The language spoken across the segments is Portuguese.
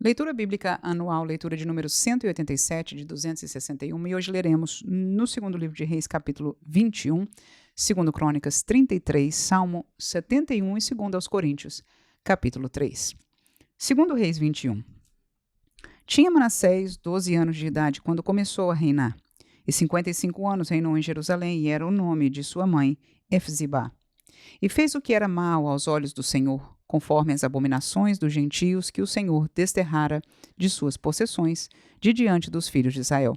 Leitura bíblica anual, leitura de número 187 de 261, e hoje leremos no segundo livro de Reis, capítulo 21, segundo Crônicas 33, Salmo 71 e segundo aos Coríntios, capítulo 3. Segundo Reis 21. Tinha Manassés 12 anos de idade quando começou a reinar, e 55 anos reinou em Jerusalém, e era o nome de sua mãe, Efzibá. E fez o que era mal aos olhos do Senhor, conforme as abominações dos gentios que o Senhor desterrara de suas possessões, de diante dos filhos de Israel.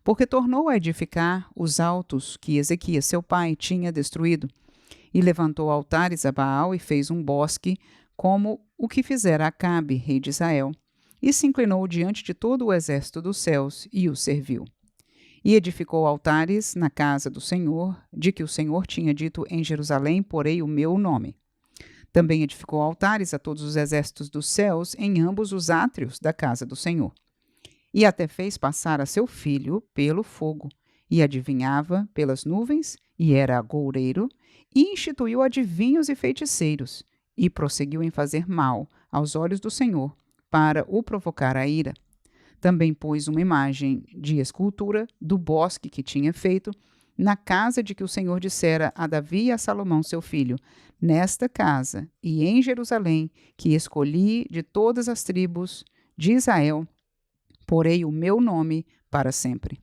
Porque tornou a edificar os altos que Ezequias, seu pai, tinha destruído, e levantou altares a Baal e fez um bosque, como o que fizera Acabe, rei de Israel, e se inclinou diante de todo o exército dos céus e o serviu. E edificou altares na casa do Senhor, de que o Senhor tinha dito: em Jerusalém porei o meu nome. Também edificou altares a todos os exércitos dos céus em ambos os átrios da casa do Senhor. E até fez passar a seu filho pelo fogo, e adivinhava pelas nuvens, e era agoureiro, e instituiu adivinhos e feiticeiros, e prosseguiu em fazer mal aos olhos do Senhor, para o provocar a ira. Também pôs uma imagem de escultura do bosque que tinha feito, na casa de que o Senhor dissera a Davi e a Salomão seu filho: nesta casa e em Jerusalém, que escolhi de todas as tribos de Israel, porei o meu nome para sempre.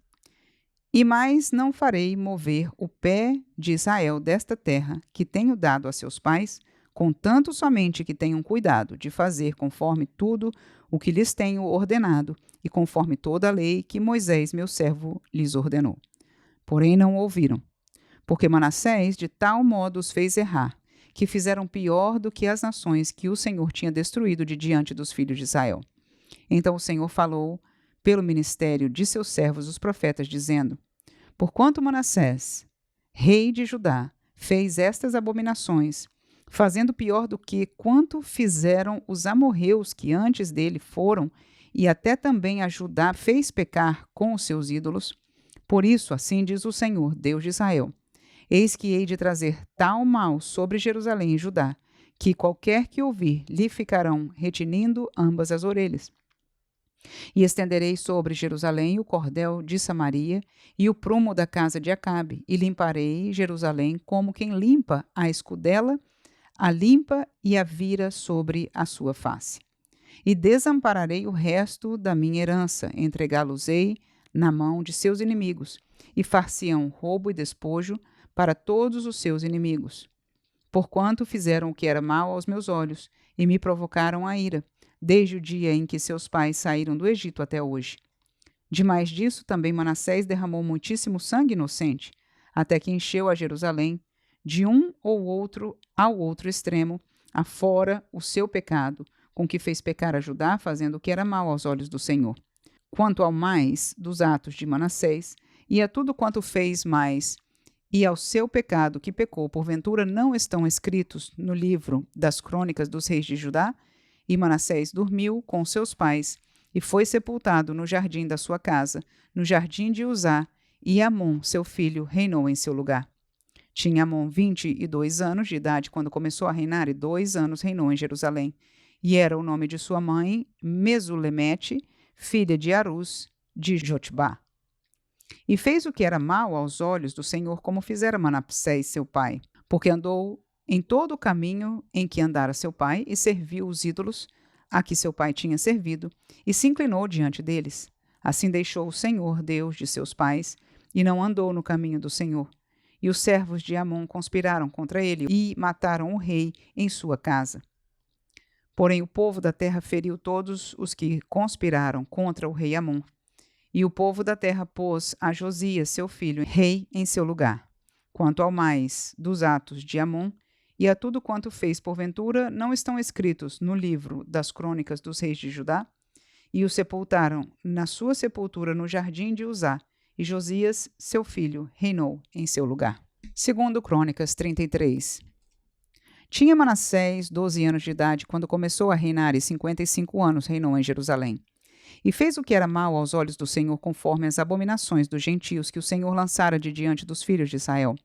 E mais não farei mover o pé de Israel desta terra que tenho dado a seus pais, contanto somente que tenham cuidado de fazer conforme tudo o que lhes tenho ordenado e conforme toda a lei que Moisés, meu servo, lhes ordenou. Porém não ouviram, porque Manassés de tal modo os fez errar, que fizeram pior do que as nações que o Senhor tinha destruído de diante dos filhos de Israel. Então o Senhor falou pelo ministério de seus servos os profetas, dizendo: porquanto Manassés, rei de Judá, fez estas abominações, fazendo pior do que quanto fizeram os amorreus que antes dele foram, e até também a Judá fez pecar com os seus ídolos. Por isso, assim diz o Senhor, Deus de Israel: eis que hei de trazer tal mal sobre Jerusalém e Judá, que qualquer que ouvir lhe ficarão retinindo ambas as orelhas. E estenderei sobre Jerusalém o cordel de Samaria e o prumo da casa de Acabe, e limparei Jerusalém como quem limpa a escudela, a limpa e a vira sobre a sua face. E desampararei o resto da minha herança, entregá-los-ei na mão de seus inimigos, e far-se-ão roubo e despojo para todos os seus inimigos. Porquanto fizeram o que era mal aos meus olhos, e me provocaram a ira, desde o dia em que seus pais saíram do Egito até hoje. Demais disso, também Manassés derramou muitíssimo sangue inocente, até que encheu a Jerusalém, de um ou outro ao outro extremo, afora o seu pecado, com que fez pecar a Judá, fazendo o que era mal aos olhos do Senhor. Quanto ao mais dos atos de Manassés, e a tudo quanto fez mais, e ao seu pecado que pecou, porventura não estão escritos no livro das crônicas dos reis de Judá? E Manassés dormiu com seus pais, e foi sepultado no jardim da sua casa, no jardim de Uzá, e Amon, seu filho, reinou em seu lugar. Tinha Amon 22 anos de idade quando começou a reinar, e 2 anos reinou em Jerusalém. E era o nome de sua mãe, Mesulemete, filha de Arus, de Jotbá. E fez o que era mal aos olhos do Senhor, como fizera Manassés seu pai, porque andou em todo o caminho em que andara seu pai, e serviu os ídolos a que seu pai tinha servido, e se inclinou diante deles. Assim deixou o Senhor, Deus de seus pais, e não andou no caminho do Senhor. E os servos de Amon conspiraram contra ele, e mataram o rei em sua casa. Porém o povo da terra feriu todos os que conspiraram contra o rei Amon. E o povo da terra pôs a Josias, seu filho, rei em seu lugar. Quanto ao mais dos atos de Amon, e a tudo quanto fez porventura, não estão escritos no livro das crônicas dos reis de Judá? E o sepultaram na sua sepultura no jardim de Uzá, e Josias, seu filho, reinou em seu lugar. Segundo Crônicas 33. Tinha Manassés 12 anos de idade quando começou a reinar, e 55 anos reinou em Jerusalém. E fez o que era mal aos olhos do Senhor, conforme as abominações dos gentios que o Senhor lançara de diante dos filhos de Israel.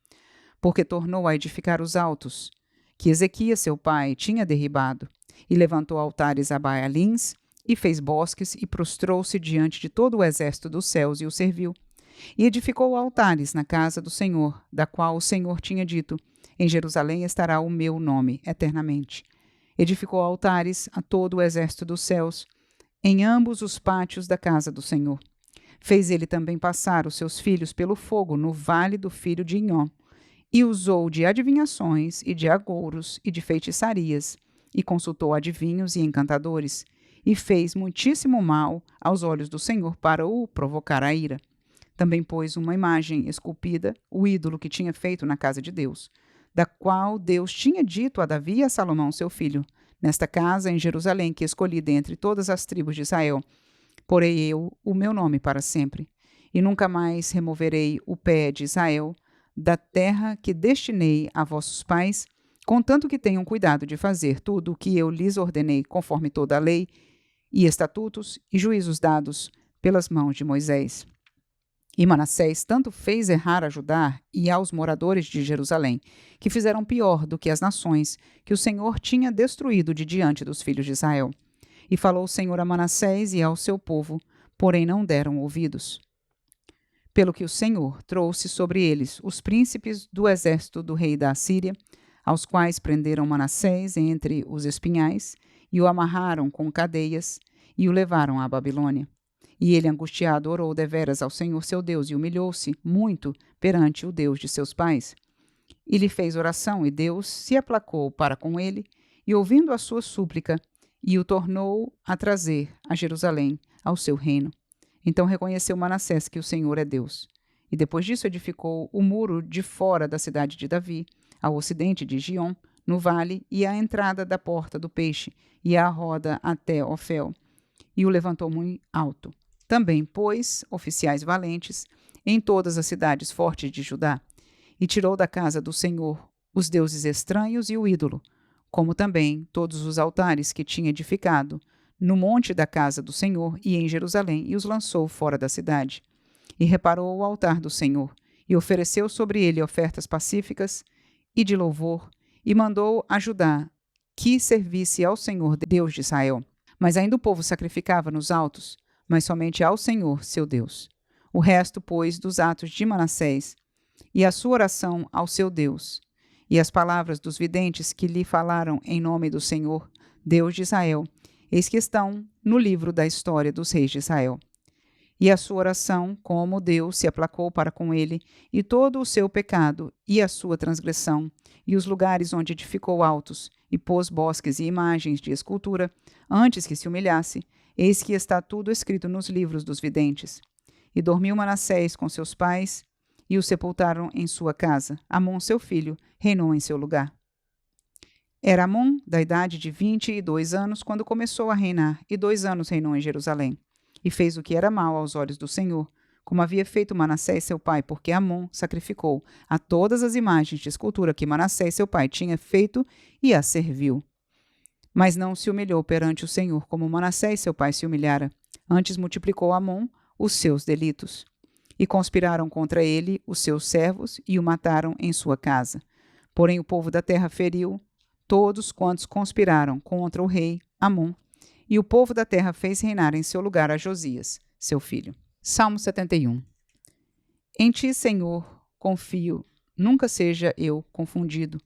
Porque tornou a edificar os altos, que Ezequias seu pai tinha derribado, e levantou altares a Baalins, e fez bosques e prostrou-se diante de todo o exército dos céus e o serviu. E edificou altares na casa do Senhor, da qual o Senhor tinha dito: em Jerusalém estará o meu nome eternamente. Edificou altares a todo o exército dos céus, em ambos os pátios da casa do Senhor. Fez ele também passar os seus filhos pelo fogo no vale do filho de Inhó, e usou de adivinhações e de agouros e de feitiçarias, e consultou adivinhos e encantadores, e fez muitíssimo mal aos olhos do Senhor para o provocar a ira. Também pôs uma imagem esculpida, o ídolo que tinha feito na casa de Deus, da qual Deus tinha dito a Davi e a Salomão seu filho: nesta casa em Jerusalém que escolhi dentre todas as tribos de Israel, porei eu o meu nome para sempre, e nunca mais removerei o pé de Israel da terra que destinei a vossos pais, contanto que tenham cuidado de fazer tudo o que eu lhes ordenei conforme toda a lei e estatutos e juízos dados pelas mãos de Moisés. E Manassés tanto fez errar a Judá e aos moradores de Jerusalém, que fizeram pior do que as nações que o Senhor tinha destruído de diante dos filhos de Israel. E falou o Senhor a Manassés e ao seu povo, porém não deram ouvidos. Pelo que o Senhor trouxe sobre eles os príncipes do exército do rei da Assíria, aos quais prenderam Manassés entre os espinhais, e o amarraram com cadeias, e o levaram à Babilônia. E ele, angustiado, orou deveras ao Senhor seu Deus, e humilhou-se muito perante o Deus de seus pais. E lhe fez oração, e Deus se aplacou para com ele, e ouvindo a sua súplica, e o tornou a trazer a Jerusalém, ao seu reino. Então reconheceu Manassés que o Senhor é Deus. E depois disso edificou o muro de fora da cidade de Davi, ao ocidente de Giom, no vale, e à entrada da porta do peixe, e à roda até Ofel, e o levantou muito alto. Também pôs oficiais valentes em todas as cidades fortes de Judá, e tirou da casa do Senhor os deuses estranhos e o ídolo, como também todos os altares que tinha edificado no monte da casa do Senhor e em Jerusalém, e os lançou fora da cidade. E reparou o altar do Senhor, e ofereceu sobre ele ofertas pacíficas e de louvor, e mandou a Judá que servisse ao Senhor Deus de Israel. Mas ainda o povo sacrificava nos altos, mas somente ao Senhor seu Deus. O resto, pois, dos atos de Manassés, e a sua oração ao seu Deus, e as palavras dos videntes que lhe falaram em nome do Senhor, Deus de Israel, eis que estão no livro da história dos reis de Israel. E a sua oração, como Deus se aplacou para com ele, e todo o seu pecado, e a sua transgressão, e os lugares onde edificou altos, e pôs bosques e imagens de escultura, antes que se humilhasse, eis que está tudo escrito nos livros dos videntes. E dormiu Manassés com seus pais, e o sepultaram em sua casa. Amon, seu filho, reinou em seu lugar. Era Amon da idade de 22 anos quando começou a reinar, e 2 anos reinou em Jerusalém. E fez o que era mal aos olhos do Senhor, como havia feito Manassés seu pai, porque Amon sacrificou a todas as imagens de escultura que Manassés seu pai tinha feito e a serviu. Mas não se humilhou perante o Senhor como Manassés seu pai se humilhara. Antes multiplicou Amon os seus delitos. E conspiraram contra ele os seus servos e o mataram em sua casa. Porém o povo da terra feriu todos quantos conspiraram contra o rei Amon, e o povo da terra fez reinar em seu lugar a Josias, seu filho. Salmo 71. Em ti, Senhor, confio, nunca seja eu confundido.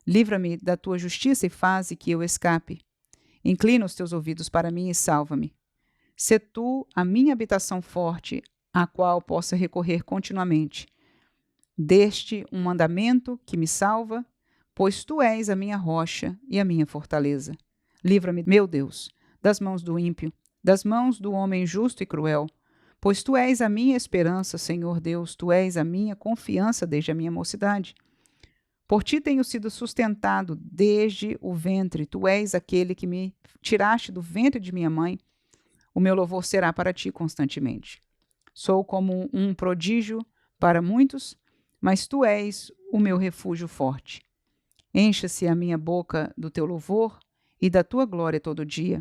Livra-me da tua justiça e faze que eu escape. Inclina os teus ouvidos para mim e salva-me. Sê tu a minha habitação forte, à qual possa recorrer continuamente. Deste um mandamento que me salva, pois tu és a minha rocha e a minha fortaleza. Livra-me, meu Deus, das mãos do ímpio, das mãos do homem justo e cruel, pois tu és a minha esperança, Senhor Deus, tu és a minha confiança desde a minha mocidade. Por ti tenho sido sustentado desde o ventre, tu és aquele que me tiraste do ventre de minha mãe. O meu louvor será para ti constantemente. Sou como um prodígio para muitos, mas tu és o meu refúgio forte. Encha-se a minha boca do teu louvor e da tua glória todo dia.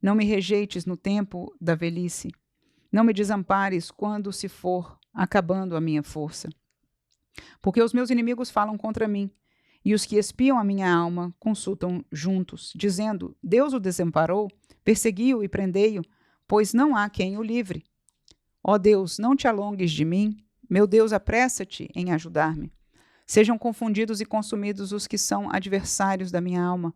Não me rejeites no tempo da velhice. Não me desampares quando se for acabando a minha força. Porque os meus inimigos falam contra mim E os que espiam a minha alma consultam juntos, dizendo: Deus o desamparou, persegui-o e prendei-o, pois não há quem o livre. Ó Deus, não te alongues de mim. Meu Deus, apressa-te em ajudar-me. Sejam confundidos e consumidos os que são adversários da minha alma.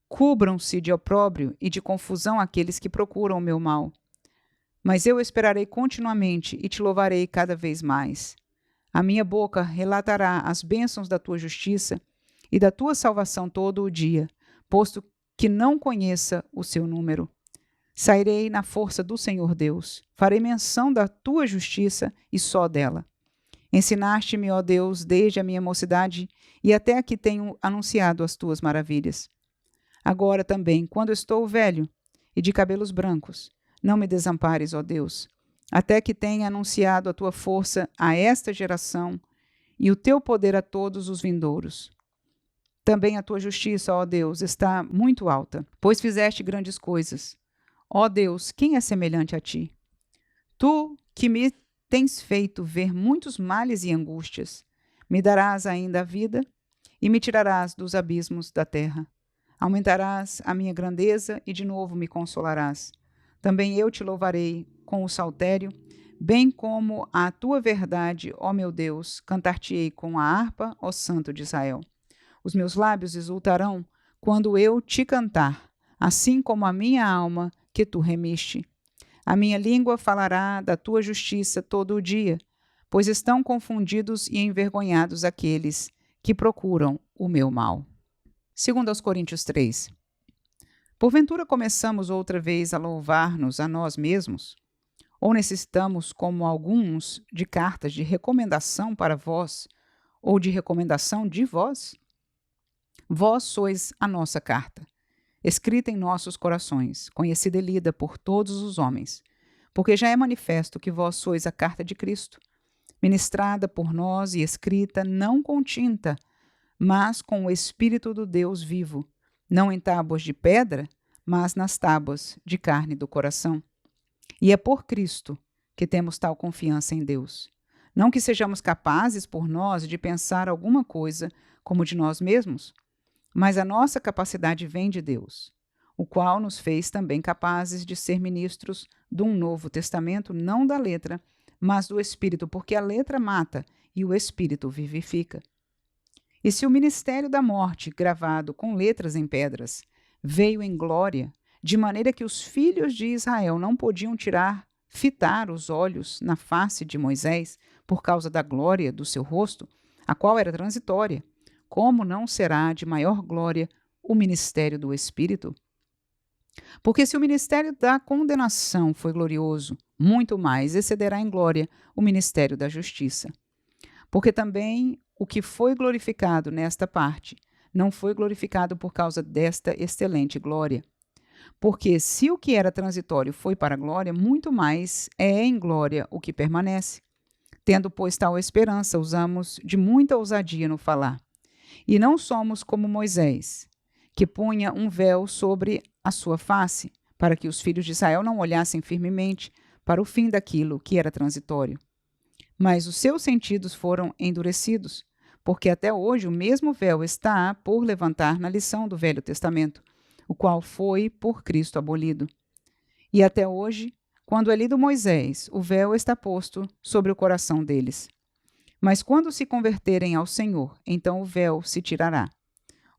Cubram-se de opróbrio e de confusão aqueles que procuram o meu mal. Mas eu esperarei continuamente e te louvarei cada vez mais. A minha boca relatará as bênçãos da tua justiça e da tua salvação todo o dia, posto que não conheça o seu número. Sairei na força do Senhor Deus, farei menção da tua justiça e só dela. Ensinaste-me, ó Deus, desde a minha mocidade, e até aqui tenho anunciado as tuas maravilhas. Agora também, quando estou velho e de cabelos brancos, não me desampares, ó Deus, até que tenha anunciado a tua força a esta geração e o teu poder a todos os vindouros. Também a tua justiça, ó Deus, está muito alta, pois fizeste grandes coisas. Ó Deus, quem é semelhante a ti? Tu, que me tens feito ver muitos males e angústias, me darás ainda a vida e me tirarás dos abismos da terra. Aumentarás a minha grandeza e de novo me consolarás. Também eu te louvarei com o saltério, bem como a tua verdade, ó meu Deus, cantar-te-ei com a harpa, ó Santo de Israel. Os meus lábios exultarão quando eu te cantar, assim como a minha alma que tu remiste. A minha língua falará da tua justiça todo o dia, pois estão confundidos e envergonhados aqueles que procuram o meu mal. 2 Coríntios 3. Porventura começamos outra vez a louvar-nos a nós mesmos? Ou necessitamos, como alguns, de cartas de recomendação para vós, ou de recomendação de vós? Vós sois a nossa carta, escrita em nossos corações, conhecida e lida por todos os homens, porque já é manifesto que vós sois a carta de Cristo, ministrada por nós e escrita não com tinta, mas com o Espírito do Deus vivo, não em tábuas de pedra, mas nas tábuas de carne do coração. E é por Cristo que temos tal confiança em Deus. Não que sejamos capazes por nós de pensar alguma coisa como de nós mesmos, mas a nossa capacidade vem de Deus, o qual nos fez também capazes de ser ministros de um novo testamento, não da letra, mas do Espírito, porque a letra mata e o Espírito vivifica. E se o ministério da morte, gravado com letras em pedras, veio em glória, de maneira que os filhos de Israel não podiam fitar os olhos na face de Moisés por causa da glória do seu rosto, a qual era transitória, como não será de maior glória o ministério do Espírito? Porque se o ministério da condenação foi glorioso, muito mais excederá em glória o ministério da justiça. Porque também o que foi glorificado nesta parte não foi glorificado por causa desta excelente glória. Porque se o que era transitório foi para a glória, muito mais é em glória o que permanece. Tendo, pois, tal esperança, usamos de muita ousadia no falar. E não somos como Moisés, que punha um véu sobre a sua face, para que os filhos de Israel não olhassem firmemente para o fim daquilo que era transitório. Mas os seus sentidos foram endurecidos, porque até hoje o mesmo véu está por levantar na lição do Velho Testamento, o qual foi por Cristo abolido. E até hoje, quando é lido Moisés, o véu está posto sobre o coração deles. Mas quando se converterem ao Senhor, então o véu se tirará.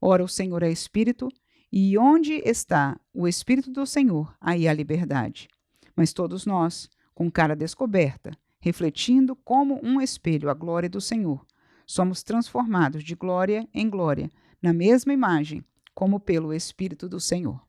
Ora, o Senhor é Espírito, e onde está o Espírito do Senhor, aí há liberdade. Mas todos nós, com cara descoberta, refletindo como um espelho a glória do Senhor, somos transformados de glória em glória, na mesma imagem, como pelo Espírito do Senhor.